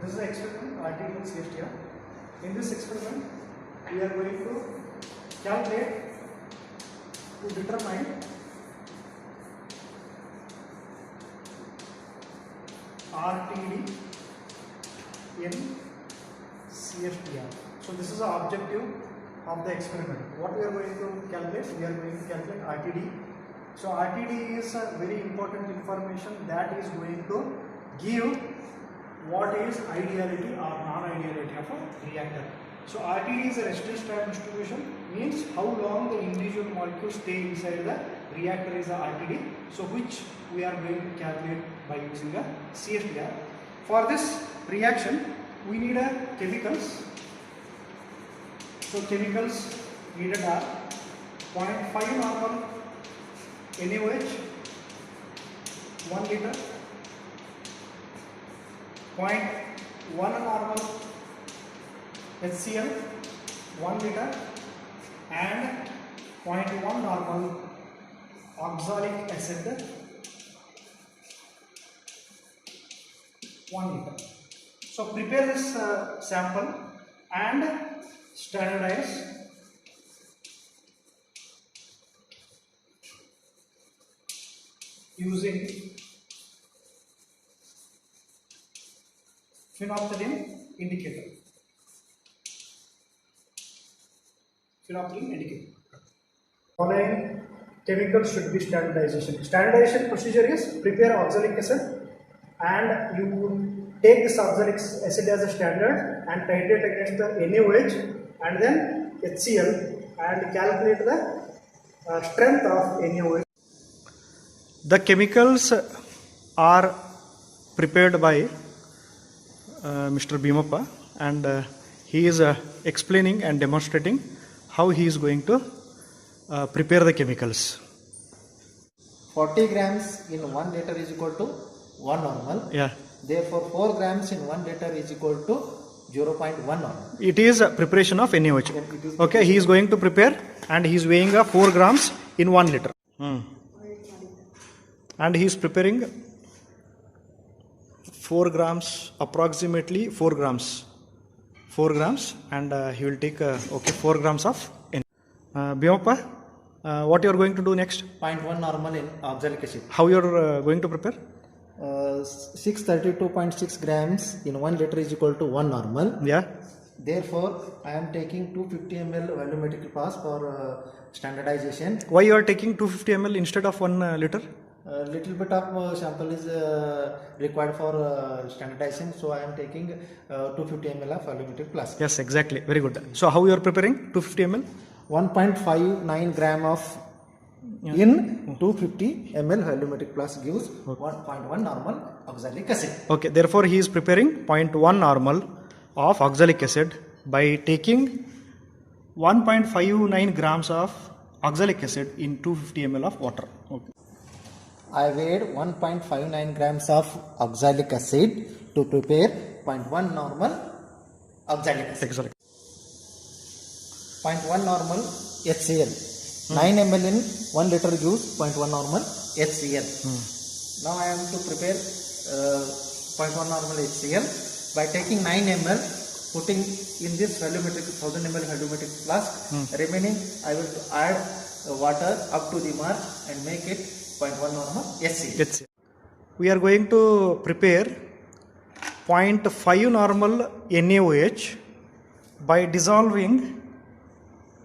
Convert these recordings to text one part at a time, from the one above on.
This is the experiment RTD and CSTR. In this experiment, we are going to calculate to determine RTD in CSTR. So this is the objective of the experiment. What we are going to calculate? We are going to calculate RTD. So RTD is a very important information that is going to give what is ideality or non-ideality of a reactor. So RTD is a residence time distribution, means how long the individual molecules stay inside the reactor is the RTD. So which we are going to calculate by using a CSTR. For this reaction, we need a chemicals. So chemicals needed are 0.5 normal NaOH, 1 liter, 0.1 normal HCl, 1 liter, and 0.1 normal oxalic acid, 1 liter. So prepare this sample and standardize using phenolphthalein indicator. Following chemicals should be standardization. Standardization procedure is prepare oxalic acid and you take this oxalic acid as a standard and titrate against the NaOH and then HCl and calculate the strength of NaOH. The chemicals are prepared by Mr. Bhimappa and he is explaining and demonstrating how he is going to prepare the chemicals. 40 grams in 1 liter is equal to 1 normal. Yeah. Therefore, 4 grams in 1 liter is equal to 0.1 normal. It is a preparation of NaOH. Okay, he is going to prepare and he is weighing 4 grams in 1 liter. And he is preparing 4 grams, approximately 4 grams. 4 grams and he will take 4 grams of Bhimappa, what you are going to do next? 0.1 normal in oxalic acid. How you are going to prepare? 632.6 grams in 1 liter is equal to 1 normal. Yeah. Therefore, I am taking 250 ml volumetric pass for standardization. Why you are taking 250 ml instead of 1 liter? A little bit of sample is required for standardization, so I am taking 250 ml of volumetric flask. Yes, exactly. Very good. So how you are preparing 250 ml? 1.59 gram of in 250 ml volumetric flask gives 1.1 normal oxalic acid. Okay, therefore he is preparing 0.1 normal of oxalic acid by taking 1.59 grams of oxalic acid in 250 ml of water. Okay. I weighed 1.59 grams of oxalic acid to prepare 0.1 normal oxalic acid. Exactly. 0.1 normal HCl. 9 ml in 1 liter gives 0.1 normal HCl. Now I am to prepare 0.1 normal HCl by taking 9 ml, putting in this volumetric 1000 ml volumetric flask. Remaining I will add water up to the mark and make it 0.1 normal HCl. We are going to prepare 0.5 normal NaOH by dissolving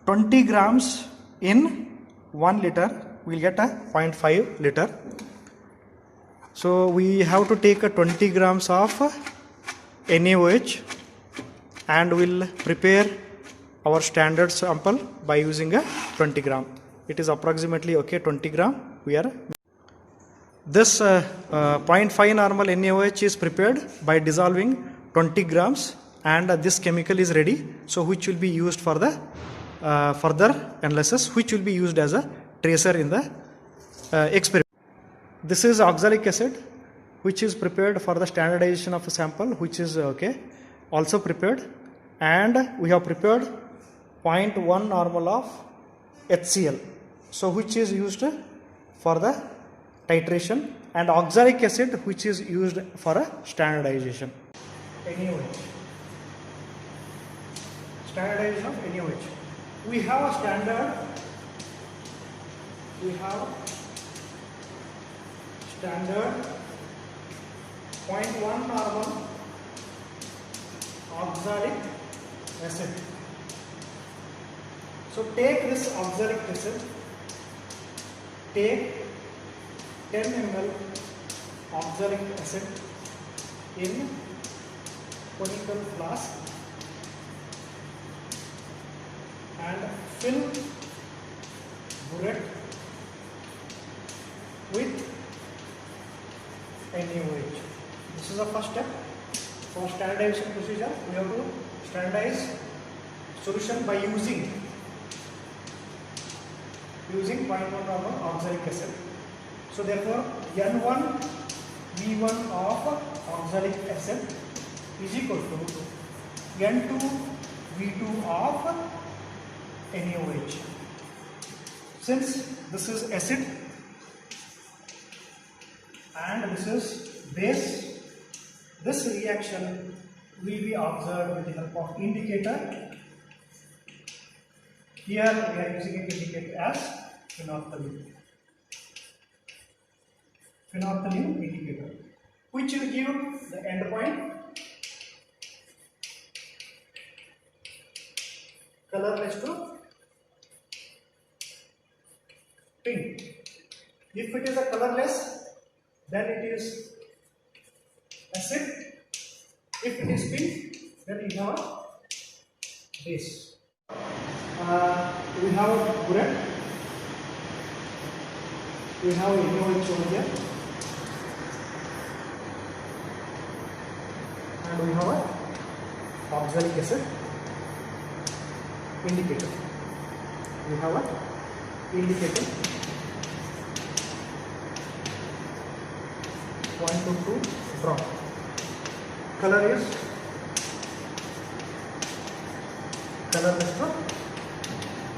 20 grams in 1 liter. We will get a 0.5 liter. So we have to take a 20 grams of NaOH and we will prepare our standard sample by using a 20 gram. It is approximately 20 gram. We are this 0.5 normal NaOH is prepared by dissolving 20 grams and this chemical is ready. So which will be used for the further analysis, which will be used as a tracer in the experiment. This is oxalic acid which is prepared for the standardization of a sample, which is also prepared, and we have prepared 0.1 normal of HCl, so which is used for the titration, and oxalic acid which is used for a standardization. NaOH. Standardization of NaOH. We have a standard. We have standard 0.1 normal oxalic acid. So take this oxalic acid, take 10 ml oxalic acid in conical flask and fill burette with NaOH. This is the first step. For standardization procedure, we have to standardize solution by using 0.1 normal oxalic acid. So therefore, N1 V1 of oxalic acid is equal to N2 V2 of NaOH. Since this is acid and this is base, this reaction will be observed with the help of indicator. Here we are using an indicator as phenolphthalein. Phenolphthalein indicator, which will give the end point colorless to pink. If it is a colorless, then it is acid. If it is pink, then we have a base. We have a burette. We have NaOH over here, and we have a oxalic acid indicator. We have a indicator 122 drop. Color is colorless to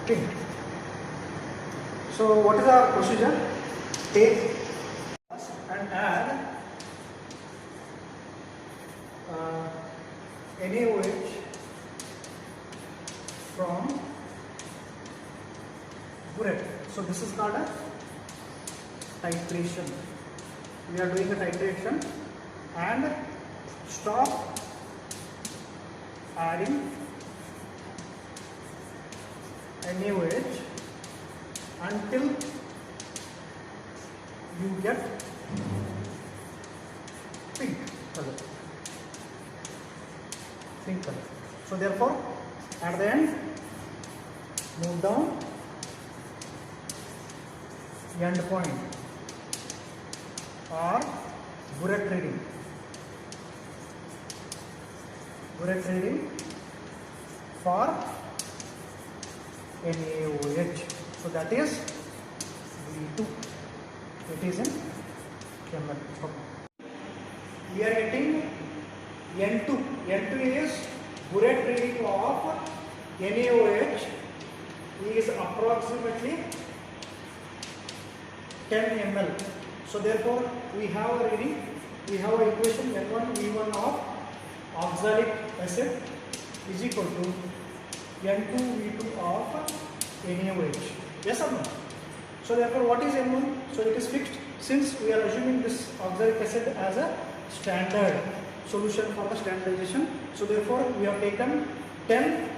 pink. So what is our procedure? Take and add NaOH from burette. So this is called a titration. We are doing a titration and stop adding NaOH until you get pink color. Pink color. So therefore, at the end, move down end point or burette reading. Burette reading for NaOH. So that is V2. It is in chemical. We are getting N2. N2 is burette reading of NaOH is approximately 10 ml. So therefore, we have a reading. We have an equation N1 V1 of oxalic acid is equal to N2 V2 of NaOH. Yes or no? So therefore, what is N1? So it is fixed. Since we are assuming this oxalic acid as a standard solution for the standardization, so therefore we have taken 10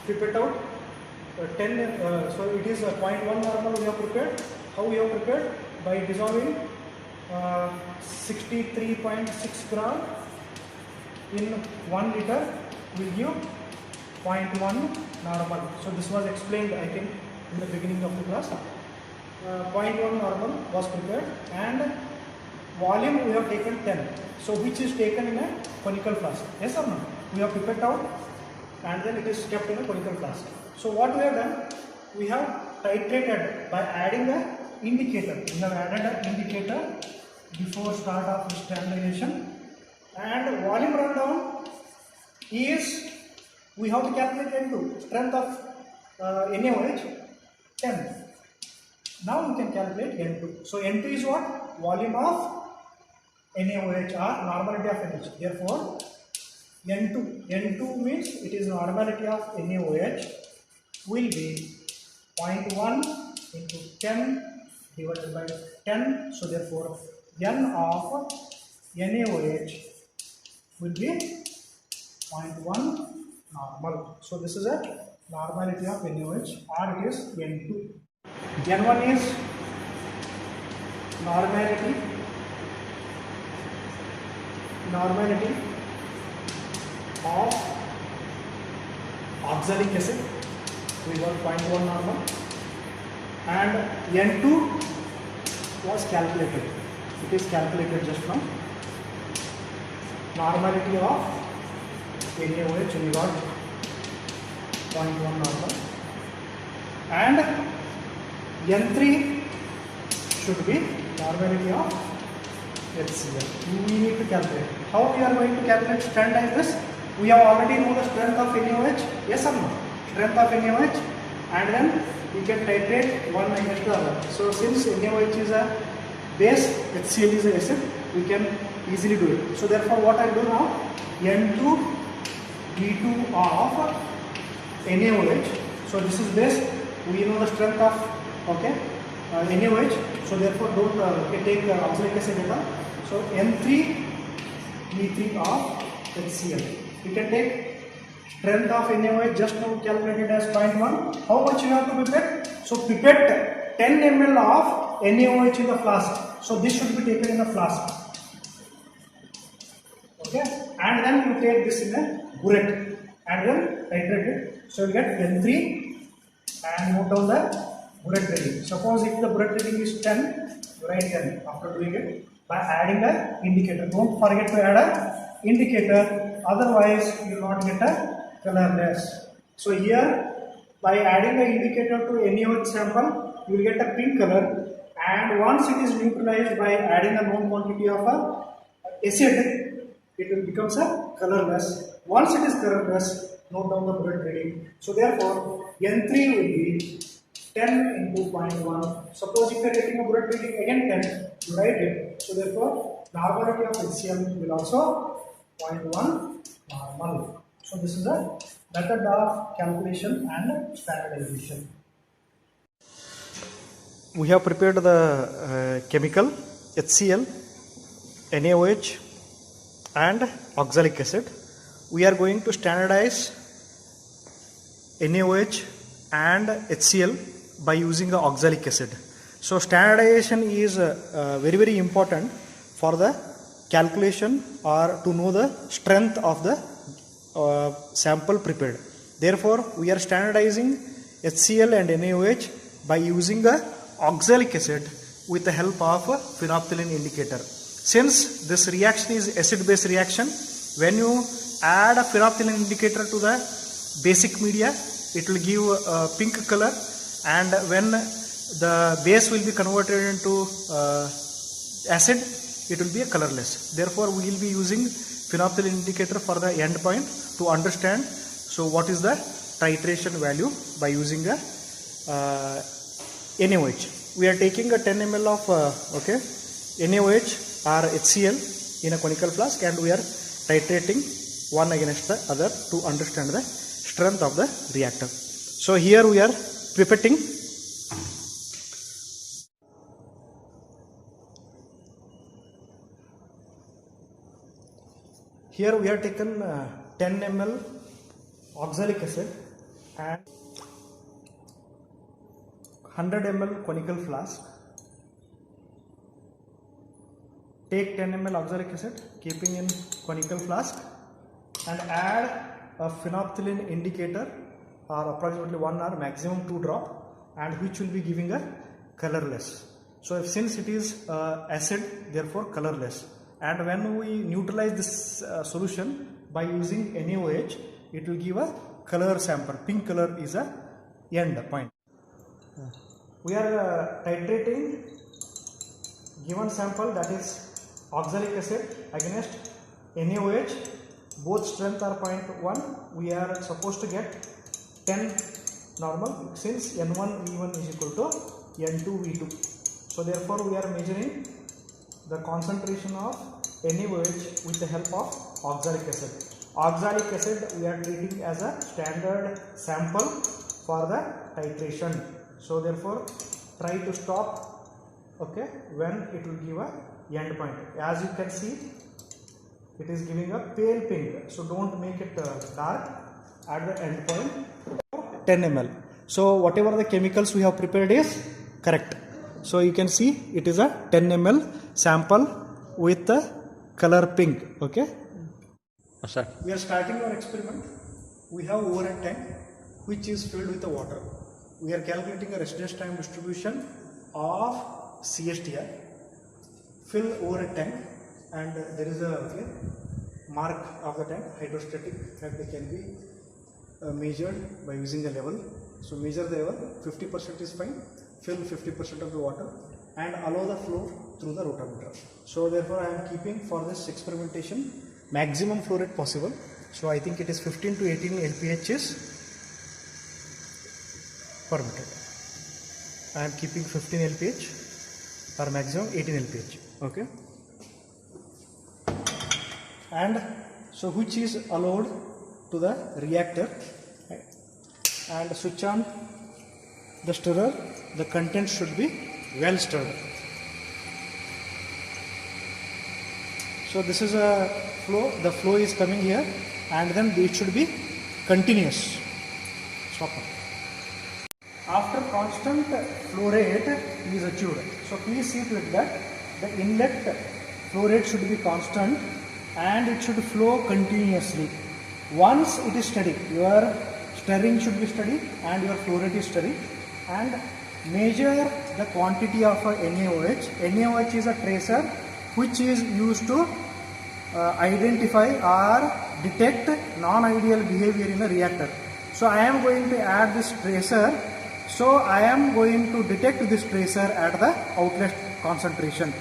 pipette out. 10. So it is a 0.1 normal we have prepared. How we have prepared? By dissolving 63.6 gram in 1 liter will give 0.1 normal. So this was explained, I think, in the beginning of the class. 0.1 normal was prepared and volume we have taken 10. So which is taken in a conical flask. Yes or no? We have prepared out and then it is kept in a conical flask. So what we have done? We have titrated by adding an indicator. We have added an indicator before start of standardization, and volume rundown is we have to calculate N2 strength of NaOH 10. Now we can calculate N2. So N2 is what? Volume of NaOH are normality of NaOH. Therefore, N2 means it is normality of NaOH will be 0.1 into 10 divided by 10. So therefore, N of NaOH will be 0.1 normal. So this is a normality of NaOH, or it is N2. N1 is normality of oxalic acid. We got 0.1 normal, and N2 was calculated. It is calculated just from normality of NaOH. We got 0.1 normal, and N3 should be normality of HCl. We need to calculate. How we are going to calculate, standardize this? We have already know the strength of NaOH, yes or no? Strength of NaOH, and then we can titrate one against the other. So since NaOH is a base, HCl is a acid, we can easily do it. So therefore what I do now, N2 D2 of NaOH. So this is base, we know the strength of NaOH. So therefore don't take oxalic acid data. So N3 D3 of HCl. We can take strength of NaOH, just now calculated as 0.1. How much you have to pipette? So pipette 10 ml of NaOH in the flask. So this should be taken in a flask. Okay, and then you take this in a burette and then titrate it. So you get N3 and note down the burette rating. Suppose if the burette rating is 10, you write 10 after doing it by adding an indicator. Don't forget to add an indicator, otherwise you will not get a colorless. So here by adding an indicator to NaOH sample, you will get a pink color, and once it is neutralized by adding a known quantity of a acid, it will becomes a colorless. Once it is colorless, note down the burette rating. So therefore N3 will be 10 into 0.1. Suppose if you are taking a burette rating again 10, you write it. So therefore normality of HCl will also 0.1 normal. So this is a method of calculation and standardization. We have prepared the chemical HCl, NaOH and oxalic acid. We are going to standardize NaOH and HCl by using the oxalic acid. So standardization is very important for the calculation or to know the strength of the sample prepared. Therefore we are standardizing HCl and NaOH by using the oxalic acid with the help of a phenolphthalein indicator. Since this reaction is acid base reaction, when you add a phenolphthalein indicator to the basic media, it will give a pink color, and when the base will be converted into acid, it will be a colorless. Therefore we will be using phenolphthalein indicator for the end point to understand so what is the titration value by using a NaOH. We are taking a 10 ml of NaOH or HCl in a conical flask, and we are titrating one against the other to understand the strength of the reactor. So here we are pipetting. Here we have taken 10 ml oxalic acid and 100 ml conical flask. Take 10 ml oxalic acid, keeping in conical flask, and add a phenolphthalein indicator, or approximately 1 or maximum 2 drop, and which will be giving a colorless. So since it is acid, therefore colorless. And when we neutralize this solution by using NaOH, it will give a color sample. Pink color is a end point. We are titrating given sample, that is oxalic acid against NaOH. Both strength are 0.1. We are supposed to get 10 normal, since N1 V1 is equal to N2 V2. So therefore we are measuring the concentration of NaOH with the help of oxalic acid. Oxalic acid we are treating as a standard sample for the titration. So therefore try to stop, okay, when it will give a end point. As you can see, it is giving a pale pink, so don't make it dark at the end point. 10 ml. So whatever the chemicals we have prepared is correct. So you can see it is a 10 ml sample with the color pink. Okay. Sir. We are starting our experiment. We have overhead tank which is filled with the water. We are calculating a residence time distribution of CSTR. Fill overhead tank, and there is a mark of the tank, hydrostatic, that they can be measured by using a level. So measure the level, 50% is fine, fill 50% of the water and allow the flow through the rotameter. So therefore I am keeping for this experimentation maximum flow rate possible. So I think it is 15 to 18 LPH is permitted. I am keeping 15 LPH or maximum 18 LPH. Okay. And so which is allowed to the reactor, and switch on the stirrer. The content should be well stirred. So this is a flow, the flow is coming here, and then it should be continuous. Stop. After constant flow rate is achieved, so please see to it that the inlet flow rate should be constant and it should flow continuously. Once it is steady, your stirring should be steady and your flow rate is steady, and measure the quantity of NaOH. NaOH is a tracer which is used to identify or detect non-ideal behavior in a reactor. So I am going to add this tracer. So I am going to detect this tracer at the outlet concentration.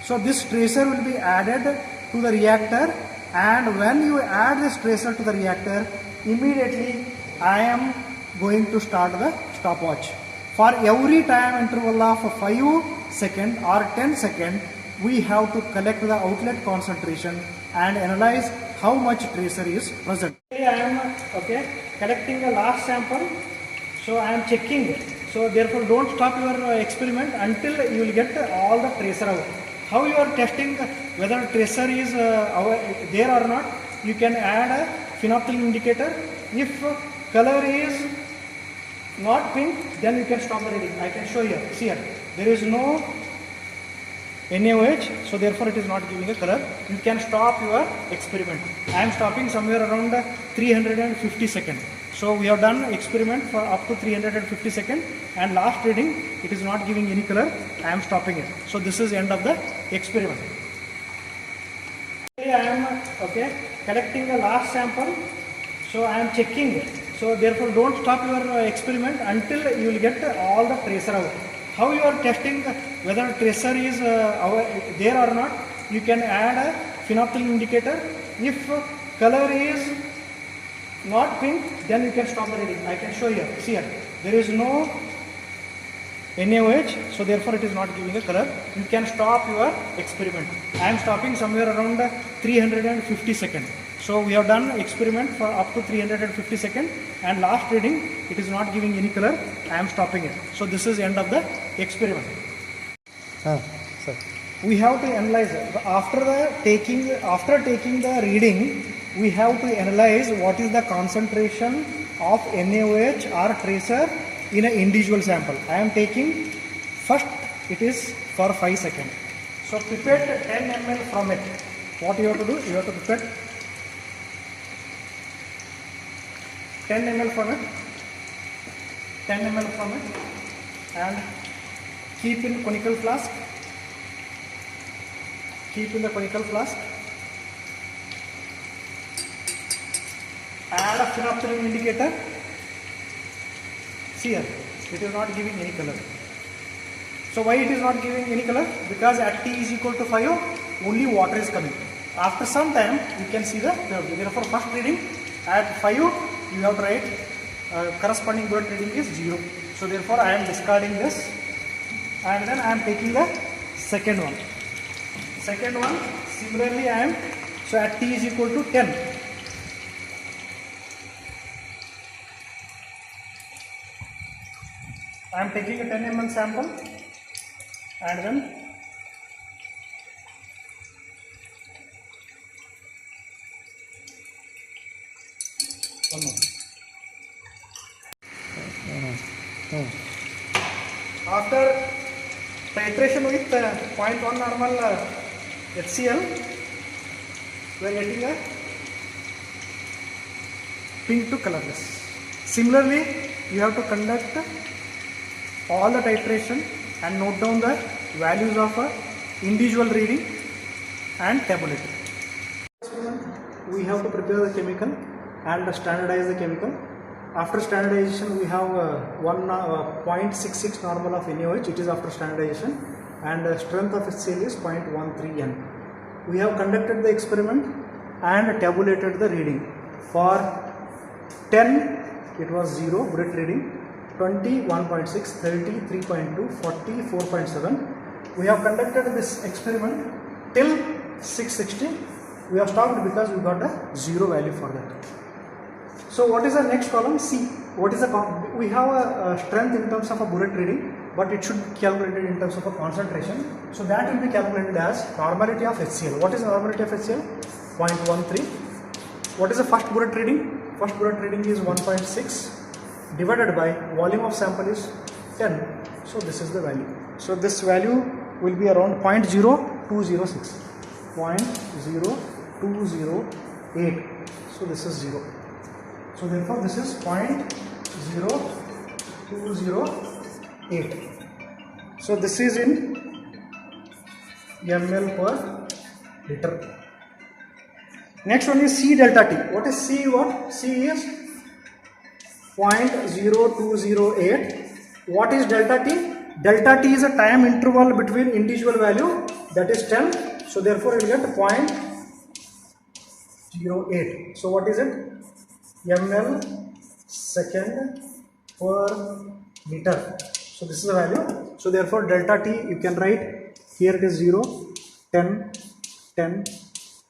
So this tracer will be added to the reactor, and when you add this tracer to the reactor, immediately I am going to start the stopwatch. For every time interval of 5 seconds or 10 seconds, we have to collect the outlet concentration and analyze how much tracer is present. I am collecting the last sample, so I am checking. So therefore don't stop your experiment until you will get all the tracer out. How you are testing whether tracer is there or not? You can add a phenolphthalein indicator. If color is not pink, then you can stop the reading. I can show you. See here, there is no NaOH, so therefore it is not giving a color. You can stop your experiment. I am stopping somewhere around 350 seconds. So we have done experiment for up to 350 seconds, and last reading it is not giving any color. I am stopping it. So this is end of the experiment. I am collecting the last sample, so I am checking. So therefore don't stop your experiment until you will get all the tracer out. How you are testing whether tracer is there or not? You can add a phenolphthalein indicator. If color is not pink, then you can stop the reading. I can show you. See here, there is no NaOH, so therefore it is not giving a color. You can stop your experiment. I am stopping somewhere around 350 seconds. So we have done experiment for up to 350 seconds, and last reading it is not giving any color. I am stopping it. So this is end of the experiment. Sir. We have to analyze after taking the reading. We have to analyze what is the concentration of NaOH or tracer in an individual sample. I am taking first, it is for 5 seconds. So pipette 10 ml from it. What you have to do? You have to pipette 10 ml from it, 10 ml from it, and keep in conical flask. Keep in the conical flask. Add a phenolphthalein indicator. See here, it is not giving any color. So why it is not giving any color? Because at T is equal to 5, only water is coming. After some time, you can see the curve. Therefore, first reading at 5, you have to write corresponding word reading is 0. So therefore, I am discarding this, and then I am taking the second one. Second one, similarly I am, so at t is equal to 10. I am taking a 10 ml sample and then one more. After titration with 0.1 normal HCl, we are getting a pink to colorless. Similarly, you have to conduct all the titration and note down the values of individual reading and tabulate. We have to prepare the chemical and standardize the chemical. After standardization, we have 0.66 normal of NaOH. It is after standardization, and strength of HCl is 0.13 N. We have conducted the experiment and tabulated the reading. For 10, it was 0 Brett reading. 20, 1.6, 30, 3.2, 40, 4.7. We have conducted this experiment till 660. We have stopped because we got a 0 value for that. So what is the next column? C. What is the we have a strength in terms of a bullet reading, but it should be calculated in terms of a concentration. So that will be calculated as normality of HCl. What is the normality of HCl? 0.13. What is the first bullet reading? First bullet reading is 1.6 divided by volume of sample is 10. So this is the value. So this value will be around 0.0206. 0.0208. So this is 0. So therefore this is 0.0208. So this is in ml per liter. Next one is C delta T. What is C? What? C is 0.0208. What is delta T? Delta T is a time interval between individual value, that is 10. So therefore you will get 0.08. So what is it? ml second per liter. So this is the value. So therefore delta T you can write here, it is 0, 10, 10,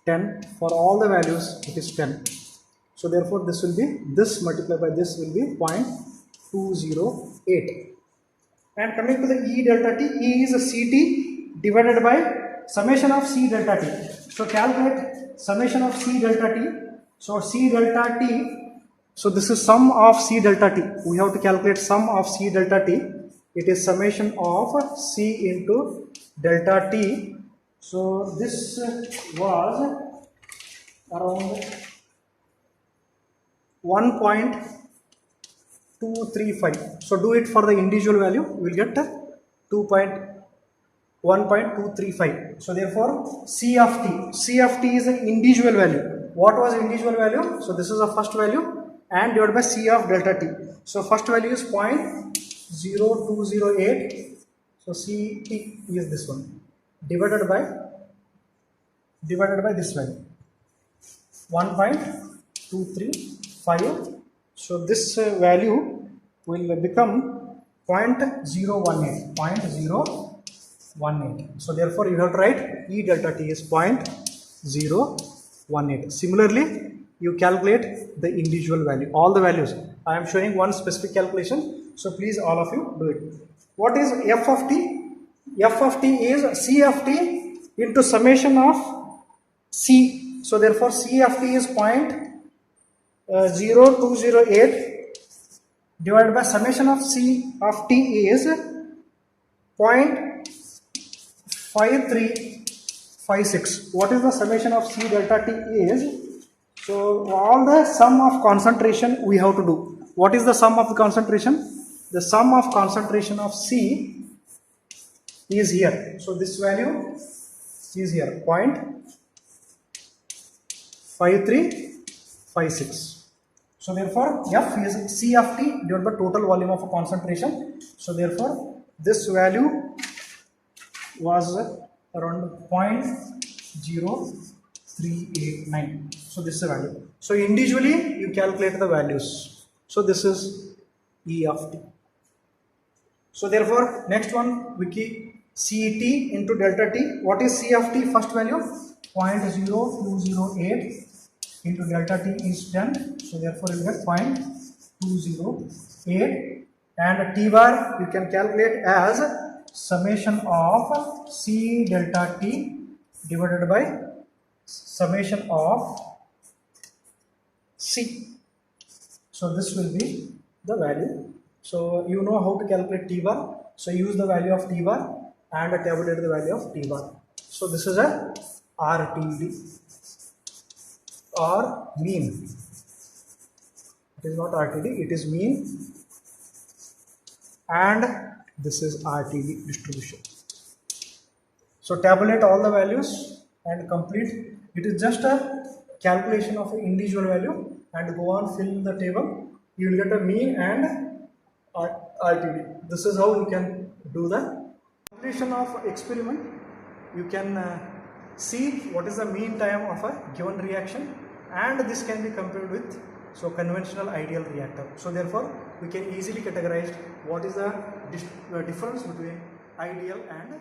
10. For all the values it is 10. So therefore this will be, this multiplied by this will be 0.208. And coming to the E delta T, E is a CT divided by summation of C delta T. So calculate summation of C delta T. So C delta T, so this is sum of C delta T. We have to calculate sum of C delta T. It is summation of C into delta T. So this was around 1.235. So do it for the individual value. We will get 1.235. So therefore C of T. C of T is an individual value. What was individual value? So this is the first value and divided by C of delta T. So first value is 0.0208. So CT is this one divided by this value 1.235. So this value will become 0.018. So therefore you have to write E delta T is 0.018. Similarly, you calculate the individual value, all the values. I am showing one specific calculation, so please all of you do it. What is F of T? F of T is C of T into summation of C. So therefore C of T is 0.0208 divided by summation of C of T is 0.5356. What is the summation of C delta T is? So all the sum of concentration we have to do. What is the sum of the concentration? The sum of concentration of C is here. So this value is here 0.5356. So therefore F is C of T divided by total volume of a concentration. So therefore this value was around 0.0389. So this is the value. So individually you calculate the values. So this is E of T. So therefore next one we keep CT into delta T. What is C of T? First value 0.0208 into delta T is 10. So therefore you get 0.208, and T bar you can calculate as summation of C delta T divided by summation of C. So this will be the value. So you know how to calculate T bar. So use the value of T bar and tabulate the value of T bar. So this is a RTD or mean. It is not RTD, it is mean, and this is RTD distribution. So tabulate all the values and complete. It is just a calculation of an individual value, and go on fill in the table. You will get a mean and RTD. This is how you can do the calculation of experiment. You can see what is the mean time of a given reaction, and this can be compared with conventional ideal reactor. So therefore we can easily categorize what is the difference between ideal and